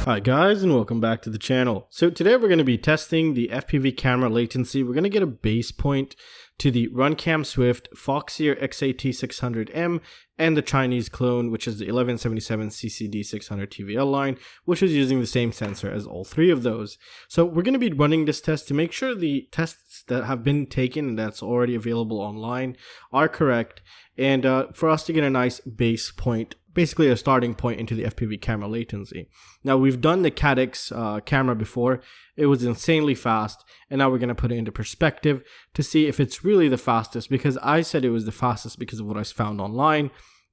Hi guys, and welcome back to the channel. So today we're going to be testing the FPV camera latency. We're going to get a base point to the Runcam Swift Foxeer XAT600M and the Chinese clone, which is the 1177 CCD 600 TVL line, which is using the same sensor as all three of those. So we're going to be running this test to make sure the tests that have been taken and that's already available online are correct, and for us to get a nice base point, basically a starting point into the FPV camera latency. Now we've done the Caddx camera before. It was insanely fast, and now we're going to put it into perspective to see if it's really the fastest, because I said it was the fastest because of what I found online,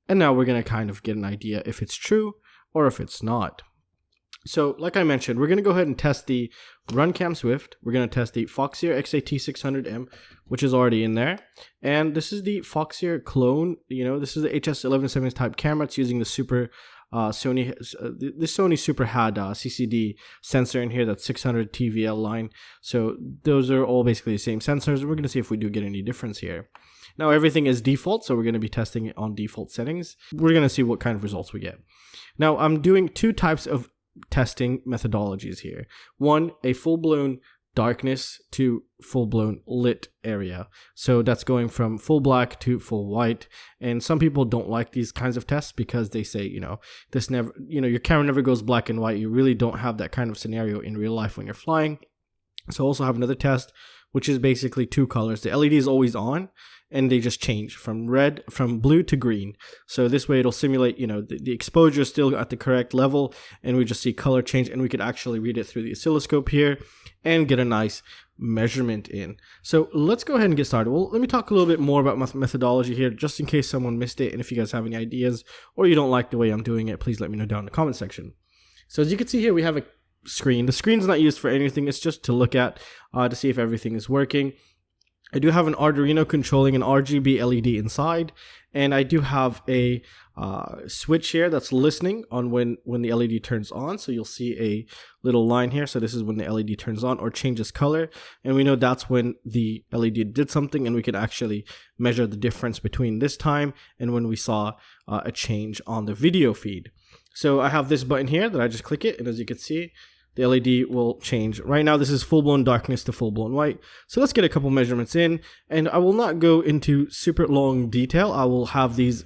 and now we're going to kind of get an idea if it's true or if it's not. So like I mentioned, we're going to go ahead and test the Runcam Swift. We're going to test the Foxeer XAT600M, which is already in there. And this is the Foxeer Clone. This is the HS1170 type camera. It's using the Sony Super had CCD sensor in here, that's 600 TVL line. So those are all basically the same sensors. We're going to see if we do get any difference here. Now everything is default, so we're going to be testing it on default settings. We're going to see what kind of results we get. Now I'm doing two types of testing methodologies here. One, a full-blown darkness to full-blown lit area. So that's going from full black to full white. And some people don't like these kinds of tests because they say, this never, your camera never goes black and white. You really don't have that kind of scenario in real life when you're flying. So I also have another test, which is basically two colors. The LED is always on, and they just change from blue to green. So this way it'll simulate, the exposure is still at the correct level, and we just see color change, and we could actually read it through the oscilloscope here and get a nice measurement in. So let's go ahead and get started. Well, let me talk a little bit more about my methodology here, just in case someone missed it. And if you guys have any ideas or you don't like the way I'm doing it, please let me know down in the comment section. So as you can see here, we have a screen. The screen's not used for anything. It's just to look at, to see if everything is working. I do have an Arduino controlling an RGB LED inside, and I do have a switch here that's listening on when the LED turns on. So you'll see a little line here. So this is when the LED turns on or changes color, and we know that's when the LED did something, and we could actually measure the difference between this time and when we saw a change on the video feed. So I have this button here that I just click it, and as you can see, the LED will change. Right now, this is full-blown darkness to full-blown white. So let's get a couple measurements in, and I will not go into super long detail. I will have these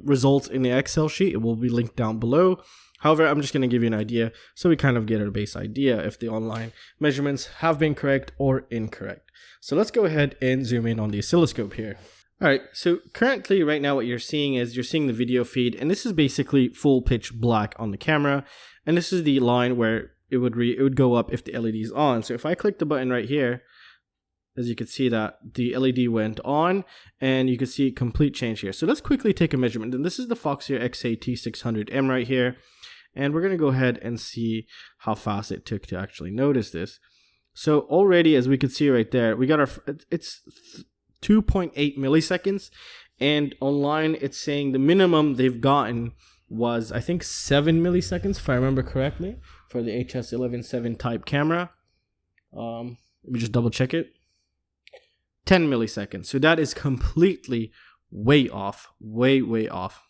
results in the Excel sheet. It will be linked down below. However, I'm just going to give you an idea so we kind of get a base idea if the online measurements have been correct or incorrect. So let's go ahead and zoom in on the oscilloscope here. Alright, so currently right now what you're seeing the video feed, and this is basically full pitch black on the camera, and this is the line where it would go up if the LED is on. So if I click the button right here, as you can see that the LED went on, and you can see complete change here. So let's quickly take a measurement, and this is the Foxeer XAT600M right here, and we're going to go ahead and see how fast it took to actually notice this. So already, as we can see right there, we got it's 2.8 milliseconds, and online it's saying the minimum they've gotten was, I think, 7 milliseconds if I remember correctly for the HS1170 type camera. Let me just double check it. 10 milliseconds. So that is completely way off, way off.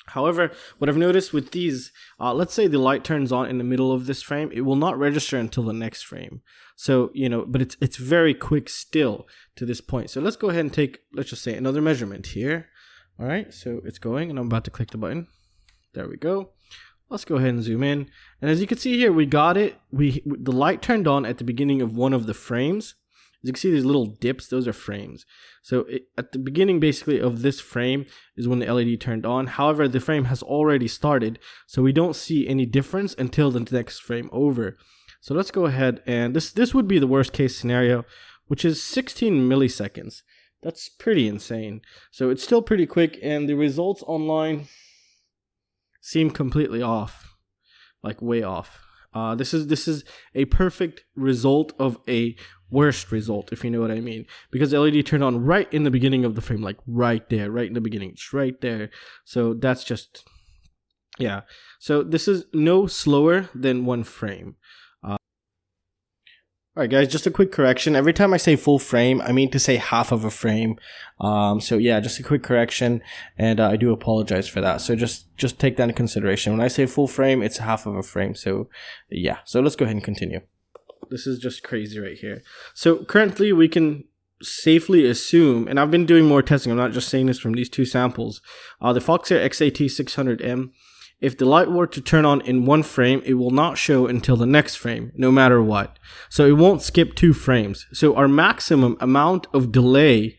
However, what I've noticed with these, let's say the light turns on in the middle of this frame, it will not register until the next frame. So, but it's very quick still to this point. So let's go ahead and take, let's just say, another measurement here. All right, so it's going, and I'm about to click the button. There we go. Let's go ahead and zoom in. And as you can see here, we got it. The light turned on at the beginning of one of the frames. As you can see, these little dips, those are frames. So at the beginning, basically, of this frame is when the LED turned on. However, the frame has already started, so we don't see any difference until the next frame over. So let's go ahead, and this would be the worst case scenario, which is 16 milliseconds. That's pretty insane. So it's still pretty quick, and the results online seem completely off, like way off. This is a perfect result of a worst result, if you know what I mean, because the LED turned on right in the beginning of the frame, like right there, right in the beginning, it's right there. So that's just, yeah. So this is no slower than one frame. Alright guys, just a quick correction. Every time I say full frame, I mean to say half of a frame. So yeah, just a quick correction, and I do apologize for that. So just take that into consideration. When I say full frame, it's half of a frame. So yeah, so let's go ahead and continue. This is just crazy right here. So currently we can safely assume, and I've been doing more testing, I'm not just saying this from these two samples, the Foxeer XAT600M, if the light were to turn on in one frame, it will not show until the next frame, no matter what. So it won't skip 2 frames. So our maximum amount of delay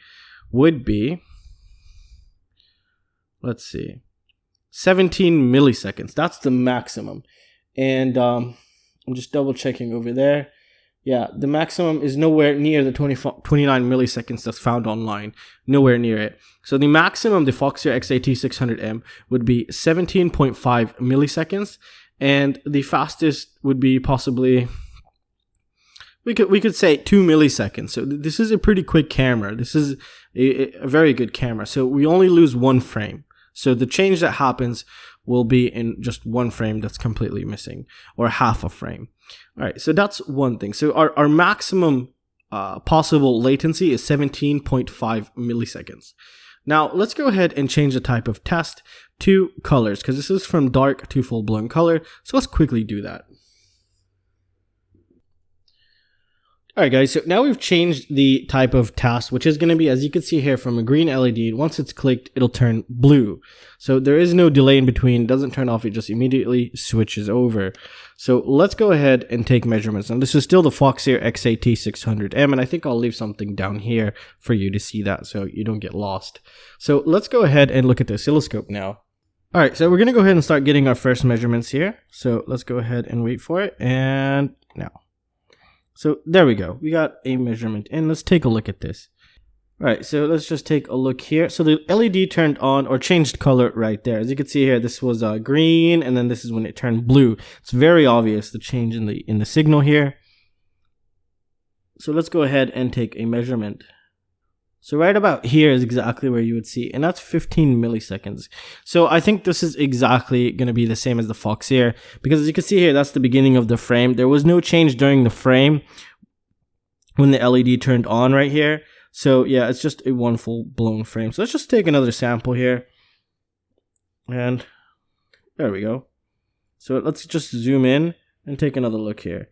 would be, let's see, 17 milliseconds. That's the maximum. And I'm just double checking over there. Yeah, the maximum is nowhere near the 29 milliseconds that's found online. Nowhere near it. So the maximum, the Foxeer XAT600M, would be 17.5 milliseconds. And the fastest would be possibly, we could say 2 milliseconds. So this is a pretty quick camera. This is a very good camera. So we only lose 1 frame. So the change that happens will be in just 1 frame that's completely missing, or half a frame. All right, so that's one thing. So our maximum possible latency is 17.5 milliseconds. Now let's go ahead and change the type of test to colors, because this is from dark to full-blown color. So let's quickly do that. Alright guys, so now we've changed the type of task, which is going to be, as you can see here, from a green LED. Once it's clicked, it'll turn blue. So there is no delay in between. It doesn't turn off, it just immediately switches over. So let's go ahead and take measurements. And this is still the Foxeer XAT600M, and I think I'll leave something down here for you to see that so you don't get lost. So let's go ahead and look at the oscilloscope now. Alright, so we're going to go ahead and start getting our first measurements here. So let's go ahead and wait for it. And now. So there we go. We got a measurement, and let's take a look at this. All right, so let's just take a look here. So the LED turned on, or changed color right there. As you can see here, this was green, and then this is when it turned blue. It's very obvious the change in the signal here. So let's go ahead and take a measurement. So right about here is exactly where you would see, and that's 15 milliseconds. So I think this is exactly going to be the same as the Foxeer, because as you can see here, that's the beginning of the frame. There was no change during the frame when the LED turned on right here. So yeah, it's just a one full-blown frame. So let's just take another sample here. And there we go. So let's just zoom in and take another look here.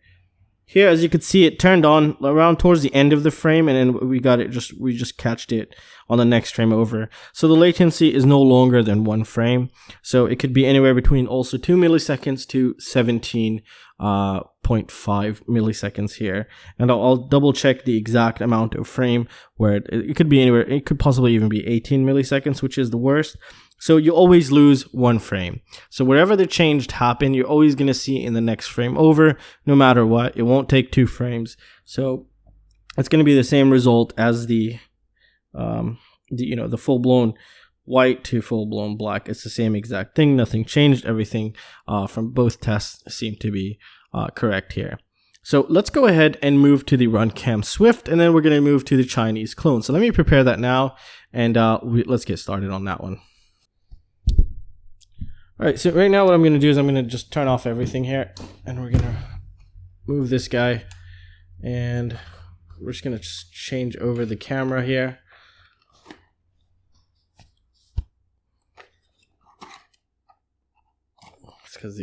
Here, as you can see, it turned on around towards the end of the frame, and then we just catched it on the next frame over. So the latency is no longer than 1 frame. So it could be anywhere between also 2 milliseconds to 17.5 milliseconds here. And I'll double check the exact amount of frame where it could be anywhere. It could possibly even be 18 milliseconds, which is the worst. So you always lose 1 frame. So wherever the change happened, you're always going to see in the next frame over, no matter what. It won't take 2 frames. So it's going to be the same result as the full-blown white to full-blown black. It's the same exact thing. Nothing changed. Everything from both tests seem to be correct here. So let's go ahead and move to the Runcam Swift, and then we're going to move to the Chinese clone. So let me prepare that now, and let's get started on that one. Alright, so right now what I'm going to do is I'm going to just turn off everything here, and we're going to move this guy, and we're just going to change over the camera here. It's because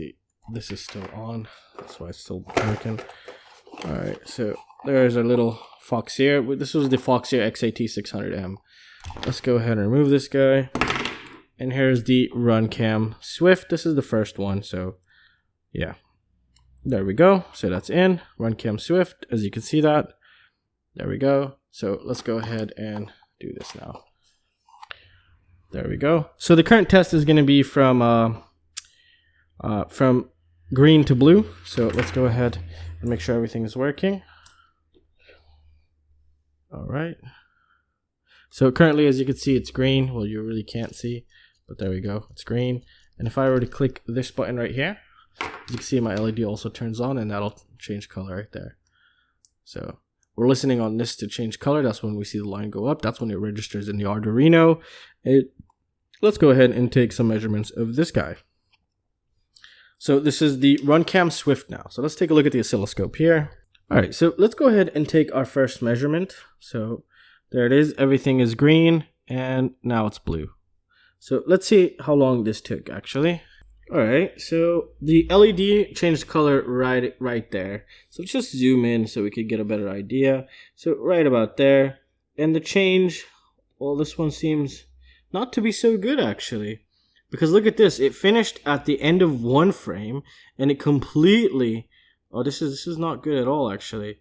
this is still on, that's why it's still working. Alright, so there's our little Foxeer. This was the Foxeer XAT600M. Let's go ahead and remove this guy. And here's the Runcam Swift. This is the first one, so yeah. There we go. So that's in. Runcam Swift, as you can see that. There we go. So let's go ahead and do this now. There we go. So the current test is going to be from green to blue. So let's go ahead and make sure everything is working. All right. So currently, as you can see, it's green. Well, you really can't see. But there we go, it's green. And if I were to click this button right here, as you can see, my LED also turns on, and that'll change color right there. So we're listening on this to change color. That's when we see the line go up. That's when it registers in the Arduino. Let's go ahead and take some measurements of this guy. So this is the Runcam Swift now. So let's take a look at the oscilloscope here. All right, so let's go ahead and take our first measurement. So there it is, everything is green and now it's blue. So let's see how long this took actually. All right, so the LED changed color right there. So let's just zoom in so we could get a better idea. So right about there, and the change, well, this one seems not to be so good actually, because look at this, it finished at the end of one frame and it completely, oh, this is not good at all actually,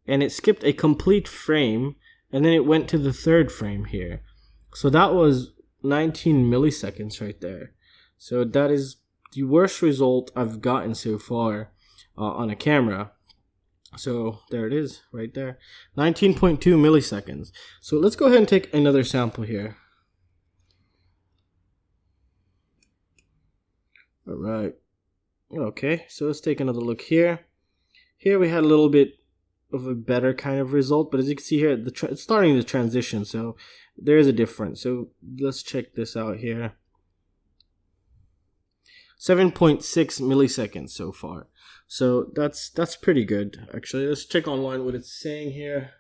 and it skipped a complete frame and then it went to the third frame here. So that was 19 milliseconds right there. So that is the worst result I've gotten so far on a camera. So there it is right there, 19.2 milliseconds. So let's go ahead and take another sample here. All right, okay, so let's take another look here. Here we had a little bit of a better kind of result, but as you can see here, it's starting to transition, so there is a difference. So let's check this out here. 7.6 milliseconds so far. So that's pretty good actually. Let's check online what it's saying here.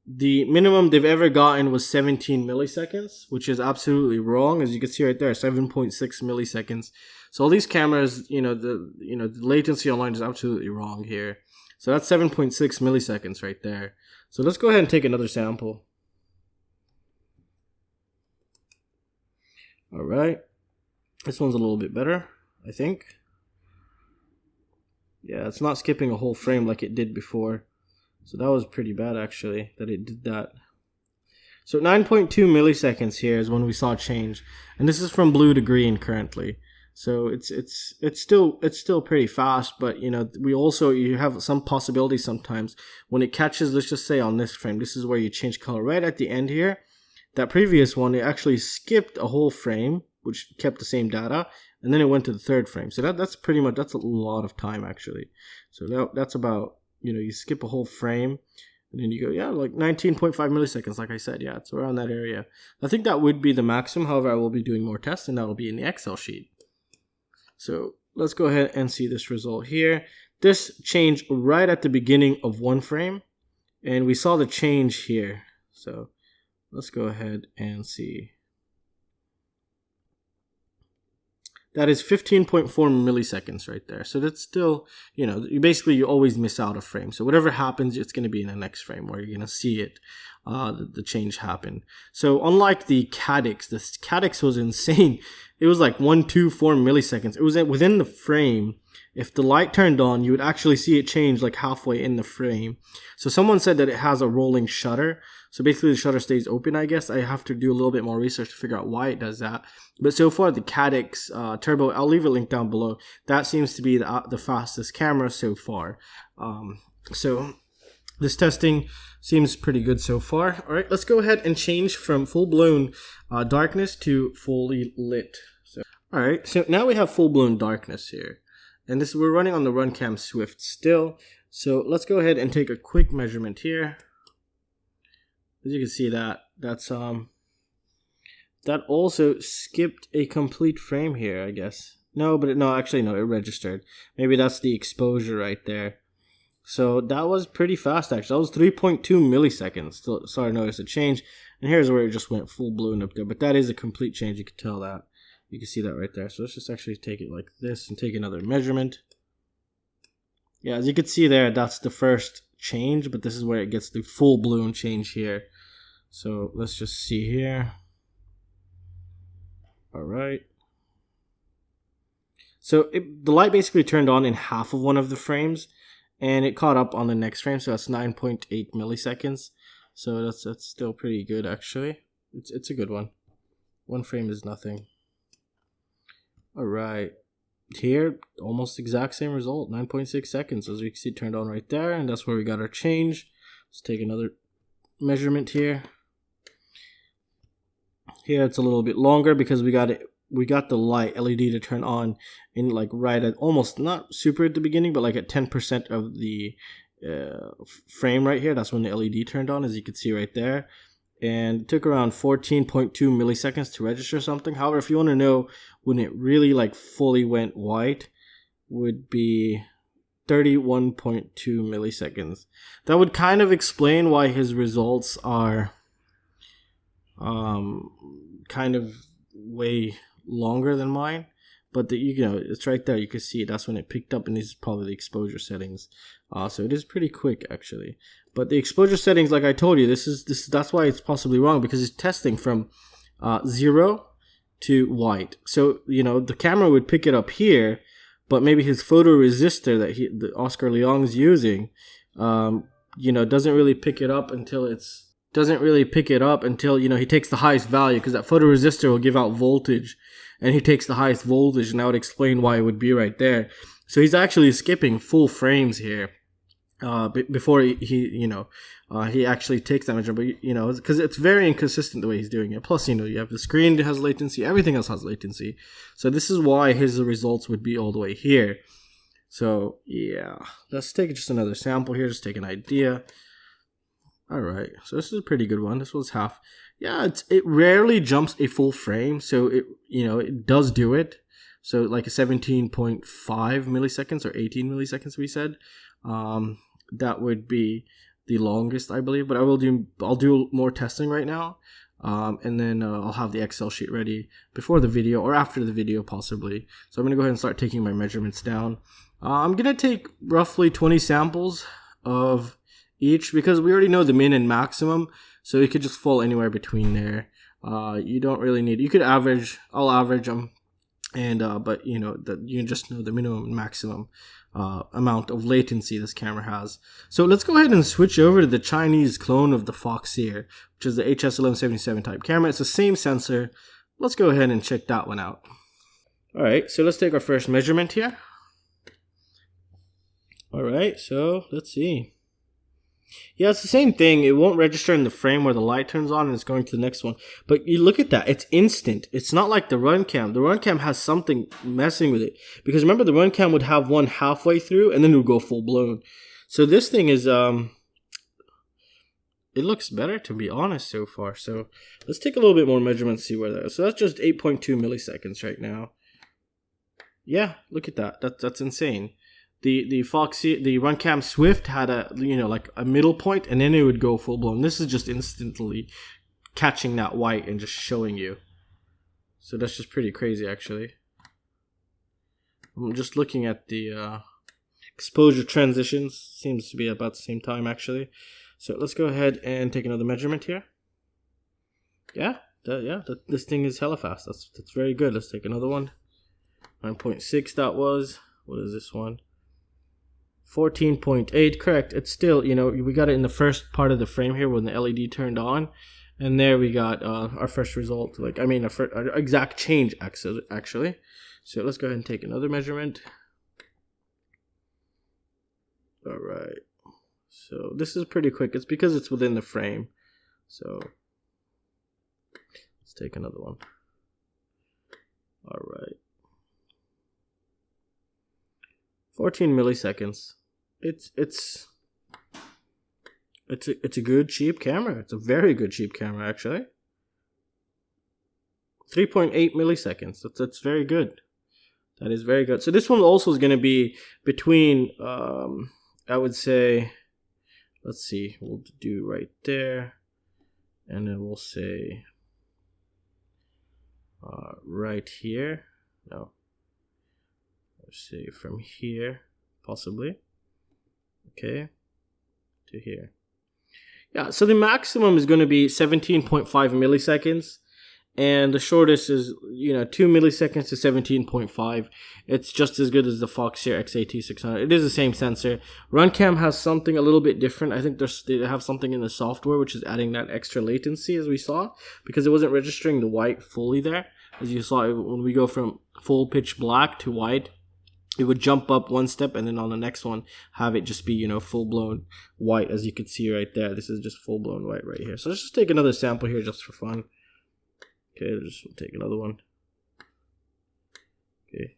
The minimum they've ever gotten was 17 milliseconds, which is absolutely wrong. As you can see right there, 7.6 milliseconds. So all these cameras, the latency online is absolutely wrong here. So that's 7.6 milliseconds right there. So let's go ahead and take another sample. All right. This one's a little bit better, I think. Yeah, it's not skipping a whole frame like it did before. So that was pretty bad actually, that it did that. So 9.2 milliseconds here is when we saw change. And this is from blue to green currently. So it's still pretty fast, but you have some possibilities sometimes when it catches, let's just say on this frame, this is where you change color right at the end here. That previous one, it actually skipped a whole frame, which kept the same data, and then it went to the third frame. So that's a lot of time actually. So that's about, you skip a whole frame and then you go, yeah, like 19.5 milliseconds, like I said. Yeah, it's around that area. I think that would be the maximum. However, I will be doing more tests and that will be in the Excel sheet. So let's go ahead and see this result here. This changed right at the beginning of one frame and we saw the change here. So let's go ahead and see. That is 15.4 milliseconds right there. So that's still, you always miss out a frame. So whatever happens, it's going to be in the next frame where you're going to see it, the change happen. So unlike the Caddx, the Caddx was insane. It was like 124 milliseconds. It was within the frame. If the light turned on, you would actually see it change like halfway in the frame. So someone said that it has a rolling shutter. So basically the shutter stays open, I guess. I have to do a little bit more research to figure out why it does that. But so far, the Caddx Turbo, I'll leave a link down below. That seems to be the fastest camera so far. So this testing seems pretty good so far. All right, let's go ahead and change from full-blown darkness to fully lit. So, all right, so now we have full-blown darkness here. And we're running on the Runcam Swift still. So let's go ahead and take a quick measurement here. As you can see that's that also skipped a complete frame here, I guess. No, actually no, it registered. Maybe that's the exposure right there. So that was pretty fast actually. That was 3.2 milliseconds. Still, sorry, notice a change. And here's where it just went full blown up there. But that is a complete change. You can tell that. You can see that right there. So let's just actually take it like this and take another measurement. Yeah, as you can see there, that's the first change, but this is where it gets the full blown change here. So let's just see here. All right. So the light basically turned on in half of one of the frames and it caught up on the next frame. So that's 9.8 milliseconds. So that's still pretty good actually. It's a good one. One frame is nothing. All right. Here, almost exact same result, 9.6 seconds. As you can see, turned on right there, and that's where we got our change. Let's take another measurement here. Here it's a little bit longer because we got the light LED to turn on in like right at almost not super at the beginning, but like at 10% of the frame right here. That's when the LED turned on, as you can see right there. And it took around 14.2 milliseconds to register something. However, if you want to know when it really like fully went white, would be 31.2 milliseconds. That would kind of explain why his results are kind of way longer than mine. But it's right there. You can see that's when it picked up, and this is probably the exposure settings. So it is pretty quick actually. But the exposure settings, like I told you, that's why it's possibly wrong, because it's testing from 0 to white. So the camera would pick it up here, but maybe his photoresistor that Oscar Leong's using, doesn't really pick it up until he takes the highest value, because that photoresistor will give out voltage, and he takes the highest voltage, and that would explain why it would be right there. So he's actually skipping full frames here before he actually takes that measure. But because it's very inconsistent the way he's doing it. Plus, you have the screen that has latency, everything else has latency. So this is why his results would be all the way here. So yeah, let's take just another sample here, just take an idea. All right, so this is a pretty good one. This was half. Yeah, it rarely jumps a full frame, so it does do it. So like a 17.5 milliseconds or 18 milliseconds, we said. That would be the longest, I believe. But I'll do more testing right now, and then I'll have the Excel sheet ready before the video or after the video possibly. So I'm gonna go ahead and start taking my measurements down. I'm gonna take roughly 20 samples of each, because we already know the min and maximum, so it could just fall anywhere between there. You don't really need, you could average, I'll average them, and but you just know the minimum and maximum amount of latency this camera has. So let's go ahead and switch over to the Chinese clone of the Foxeer, which is the HS1177 type camera. It's the same sensor. Let's go ahead and check that one out. Alright, so let's take our first measurement here. Alright, so let's see. Yeah, it's the same thing. It won't register in the frame where the light turns on, and it's going to the next one. But you look at that. It's instant. It's not like the Runcam. The Runcam has something messing with it. Because remember, the Runcam would have one halfway through, and then it would go full blown. So this thing is, it looks better, to be honest, so far. So let's take a little bit more measurements, see where that is. So that's just 8.2 milliseconds right now. Yeah, look at that. That's insane. The Foxeer, the Runcam Swift had a like a middle point, and then it would go full blown. This is just instantly catching that white and just showing you. So that's just pretty crazy, actually. I'm just looking at the exposure transitions. Seems to be about the same time, actually. So let's go ahead and take another measurement here. Yeah, this thing is hella fast. That's very good. Let's take another one. 9.6 that was. What is this one? 14.8, correct. It's still, we got it in the first part of the frame here when the LED turned on, and there we got our first result. Our exact change actually. So let's go ahead and take another measurement. All right. So this is pretty quick. It's because it's within the frame. So let's take another one. All right. 14 milliseconds. It's a good cheap camera. It's a very good cheap camera, actually. 3.8 milliseconds. That's very good. That is very good. So this one also is going to be between I would say, let's see, we'll do right there, and then we'll say right here. No. Let's see, from here, possibly. Okay, to here. Yeah, so the maximum is going to be 17.5 milliseconds, and the shortest is 2 milliseconds to 17.5. It's just as good as the Foxeer XAT600. It is the same sensor. Runcam has something a little bit different. I think they have something in the software which is adding that extra latency, as we saw, because it wasn't registering the white fully there. As you saw, when we go from full pitch black to white, it would jump up one step, and then on the next one have it just be full-blown white, as you could see right there. This is just full-blown white right here. So let's just take another sample here just for fun. Okay, we'll take another one. Okay,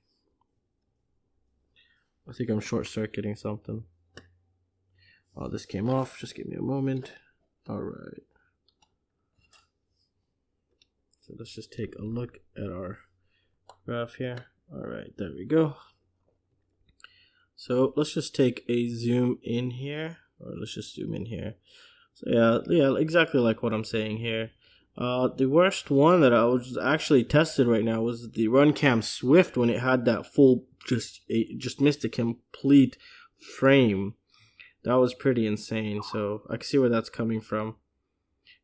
I think I'm short-circuiting something. Oh, this came off. Just give me a moment. All right, so let's just take a look at our graph here. All right, there we go. So let's just take a zoom in here, or let's just zoom in here. So yeah, exactly like what I'm saying here. The worst one that I was actually tested right now was the Runcam Swift when it had that full, just missed a complete frame. That was pretty insane. So I can see where that's coming from.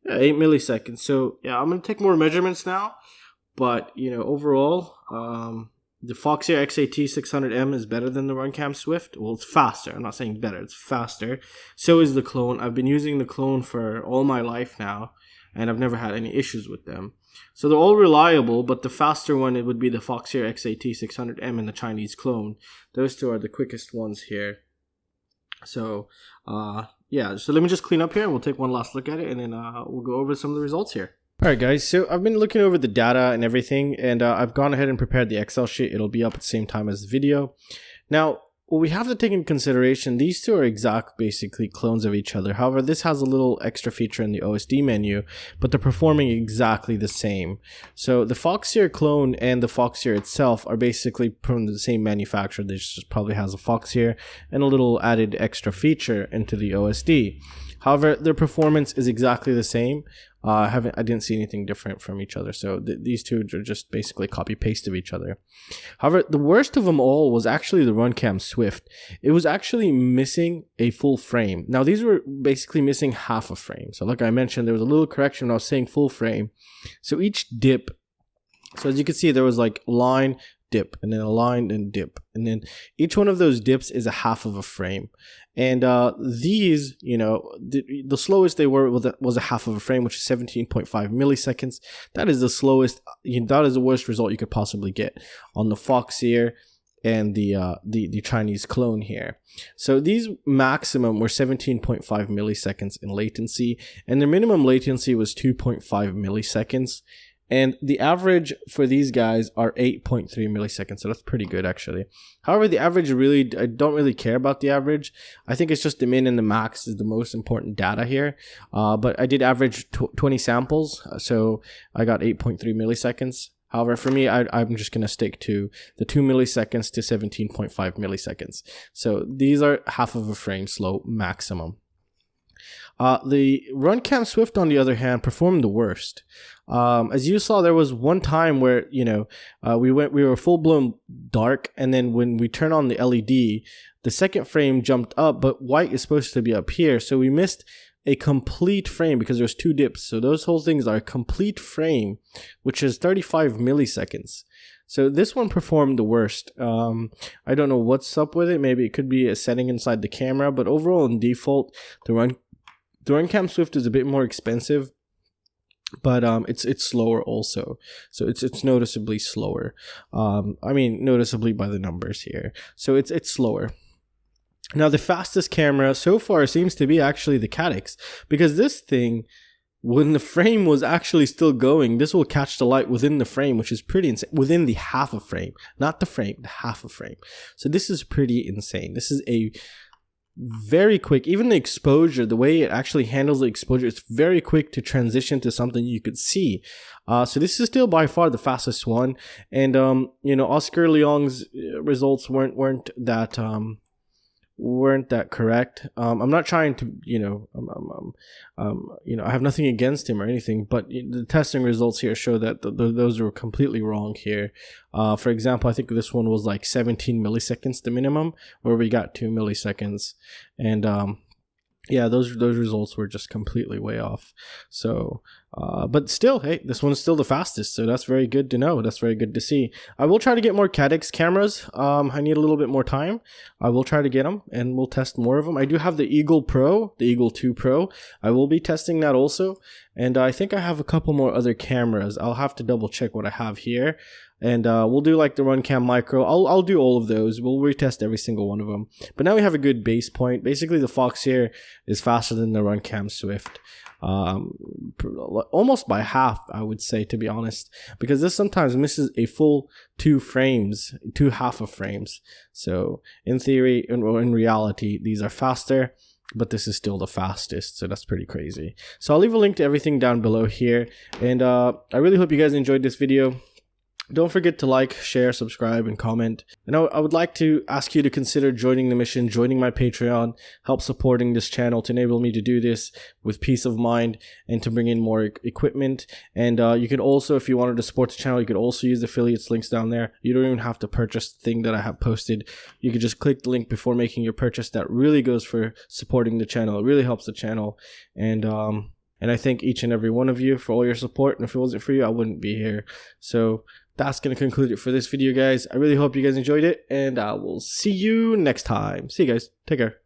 Yeah, 8 milliseconds. So yeah, I'm gonna take more measurements now. But you know, overall, the Foxeer XAT600M is better than the Runcam Swift. Well, it's faster. I'm not saying better, it's faster. So is the clone. I've been using the clone for all my life now, and I've never had any issues with them. So they're all reliable, but the faster one, it would be the Foxeer XAT600M and the Chinese clone. Those two are the quickest ones here. So, yeah, so let me just clean up here, and we'll take one last look at it, and then we'll go over some of the results here. Alright guys, so I've been looking over the data and everything, and I've gone ahead and prepared the Excel sheet. It'll be up at the same time as the video. Now, what we have to take into consideration, these two are exact basically clones of each other. However, this has a little extra feature in the OSD menu, but they're performing exactly the same. So the Foxeer clone and the Foxeer itself are basically from the same manufacturer. This just probably has a Foxeer and a little added extra feature into the OSD. However, their performance is exactly the same. I didn't see anything different from each other. So these two are just basically copy paste of each other. However, the worst of them all was actually the Runcam Swift. It was actually missing a full frame. Now these were basically missing half a frame. So like I mentioned, there was a little correction when I was saying full frame. So each dip, so as you can see, there was like line, dip, and then a line and dip, and then each one of those dips is a half of a frame. And these, you know, the slowest they were was a half of a frame, which is 17.5 milliseconds. That is the slowest, that is the worst result you could possibly get on the Foxeer and the Chinese clone here. So these maximum were 17.5 milliseconds in latency, and their minimum latency was 2.5 milliseconds. And the average for these guys are 8.3 milliseconds, so that's pretty good actually. However, the average I don't really care about the average. I think it's just the min and the max is the most important data here. But I did average 20 samples, so I got 8.3 milliseconds. However, for me, I'm just going to stick to the 2 milliseconds to 17.5 milliseconds. So these are half of a frame slow maximum. The Runcam Swift, on the other hand, performed the worst. As you saw, there was one time where, you know, we were full blown dark, and then when we turn on the LED, the second frame jumped up, but white is supposed to be up here, so we missed a complete frame because there's two dips. So those whole things are a complete frame, which is 35 milliseconds. So this one performed the worst. I don't know what's up with it. Maybe it could be a setting inside the camera, but overall in default, the Runcam Swift is a bit more expensive, but it's slower also. So it's noticeably slower. I mean, noticeably by the numbers here. So it's slower. Now the fastest camera so far seems to be actually the Caddx, because this thing, when the frame was actually still going, this will catch the light within the frame, which is pretty insane. Within the half a frame, not the frame, the half a frame. So this is pretty insane. This is a very quick, even the exposure, the way it actually handles the exposure, it's very quick to transition to something you could see. So this is still by far the fastest one. And you know, Oscar Leong's results weren't that correct. I'm not trying to, you know, I have nothing against him or anything, but the testing results here show that those were completely wrong here. For example, I think this one was like 17 milliseconds the minimum, where we got 2 milliseconds, and yeah, those results were just completely way off. So, but still, hey, this one's still the fastest, so that's very good to know. That's very good to see. I will try to get more Caddx cameras. I need a little bit more time. I will try to get them, and we'll test more of them. I do have the Eagle Pro, the Eagle 2 Pro. I will be testing that also, and I think I have a couple more other cameras. I'll have to double check what I have here. And we'll do like the Runcam Micro. I'll do all of those. We'll retest every single one of them. But now we have a good base point. Basically, the Foxeer is faster than the Runcam Swift. Almost by half, I would say, to be honest. Because this sometimes misses a full 2 frames, 2 half of frames. So in theory, in reality, these are faster. But this is still the fastest, so that's pretty crazy. So I'll leave a link to everything down below here. And I really hope you guys enjoyed this video. Don't forget to like, share, subscribe, and comment. And I would like to ask you to consider joining the mission, joining my Patreon, help supporting this channel to enable me to do this with peace of mind and to bring in more equipment. And you can also, if you wanted to support the channel, you could also use the affiliates links down there. You don't even have to purchase the thing that I have posted. You could just click the link before making your purchase. That really goes for supporting the channel. It really helps the channel. And I thank each and every one of you for all your support. And if it wasn't for you, I wouldn't be here. So that's going to conclude it for this video, guys. I really hope you guys enjoyed it, and I will see you next time. See you guys. Take care.